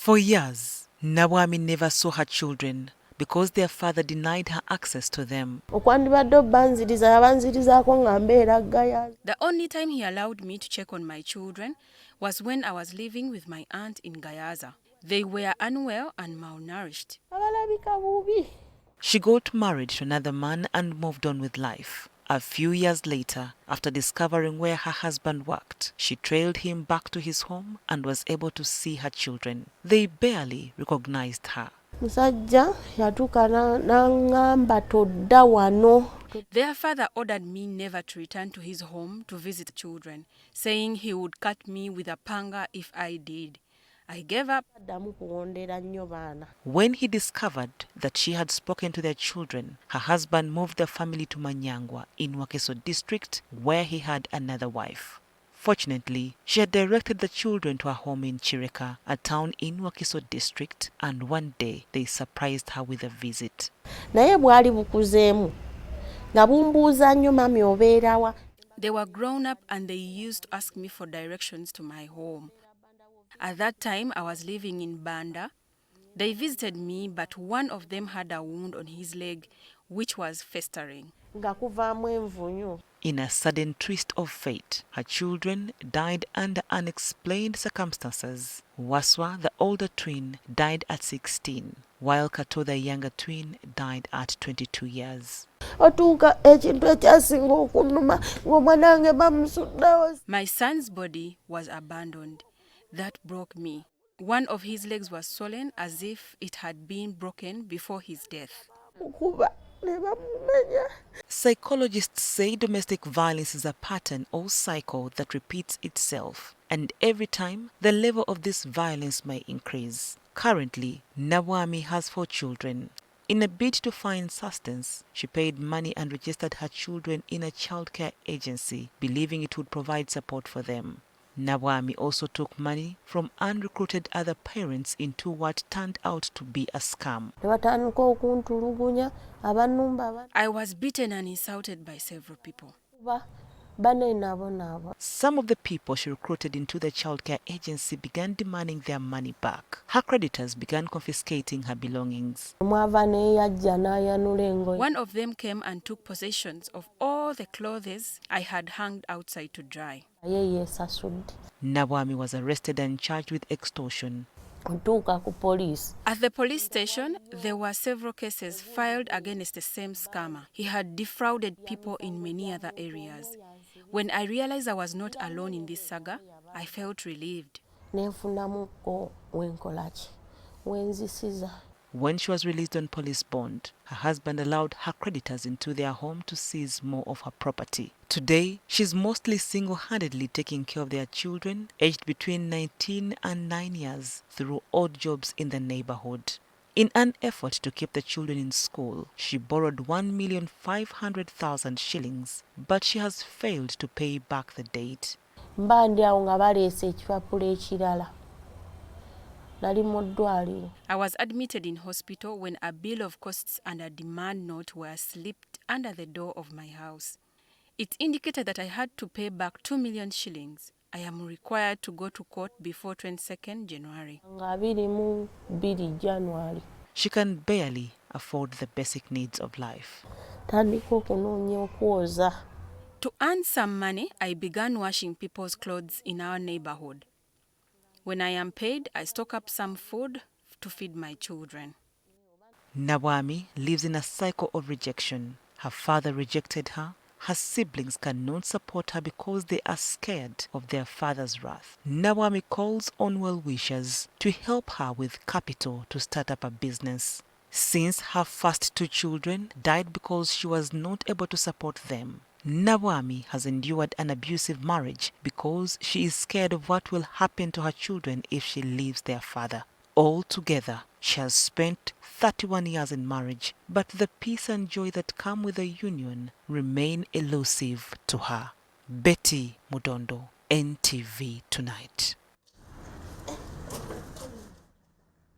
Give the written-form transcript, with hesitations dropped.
For years, Nabwami never saw her children because their father denied her access to them. The only time he allowed me to check on my children was when I was living with my aunt in Gayaza. They were unwell and malnourished. She got married to another man and moved on with life. A few years later, after discovering where her husband worked, she trailed him back to his home and was able to see her children. They barely recognized her. Their father ordered me never to return to his home to visit children, saying he would cut me with a panga if I did. I gave up. When he discovered that she had spoken to their children, her husband moved the family to Manyangwa in Wakeso district, where he had another wife. Fortunately, she had directed the children to a home in Chireka, a town in Wakeso district, and one day they surprised her with a visit. They were grown up and they used to ask me for directions to my home. At that time, I was living in Banda. They visited me, but one of them had a wound on his leg, which was festering. In a sudden twist of fate, her children died under unexplained circumstances. Waswa, the older twin, died at 16, while Kato, the younger twin, died at 22 years. My son's body was abandoned. That broke me. One of his legs was swollen as if it had been broken before his death. Psychologists say domestic violence is a pattern or cycle that repeats itself, and every time the level of this violence may increase. Currently, Nabwami has 4 children. In a bid to find sustenance, she paid money and registered her children in a childcare agency, believing it would provide support for them. Nabwami also took money from unrecruited other parents into what turned out to be a scam. I was beaten and insulted by several people. Some of the people she recruited into the childcare agency began demanding their money back. Her creditors began confiscating her belongings. One of them came and took possession of all the clothes I had hung outside to dry. Nabwami was arrested and charged with extortion. At the police station, there were several cases filed against the same scammer. He had defrauded people in many other areas. When I realized I was not alone in this saga, I felt relieved. When she was released on police bond, her husband allowed her creditors into their home to seize more of her property. Today, she's mostly single-handedly taking care of their children, aged between 19 and 9 years, through odd jobs in the neighborhood. In an effort to keep the children in school, she borrowed 1,500,000 shillings, but she has failed to pay back the debt. I was admitted in hospital when a bill of costs and a demand note were slipped under the door of my house. It indicated that I had to pay back 2 million shillings. I am required to go to court before 22nd January. She can barely afford the basic needs of life. To earn some money, I began washing people's clothes in our neighborhood. When I am paid, I stock up some food to feed my children. Nabwami lives in a cycle of rejection. Her father rejected her. Her siblings cannot support her because they are scared of their father's wrath. Nabwami calls on well-wishers to help her with capital to start up a business. Since her first 2 children died because she was not able to support them, Nabwami has endured an abusive marriage because she is scared of what will happen to her children if she leaves their father. Altogether, she has spent 31 years in marriage, but the peace and joy that come with a union remain elusive to her. Betty Mudondo, NTV Tonight.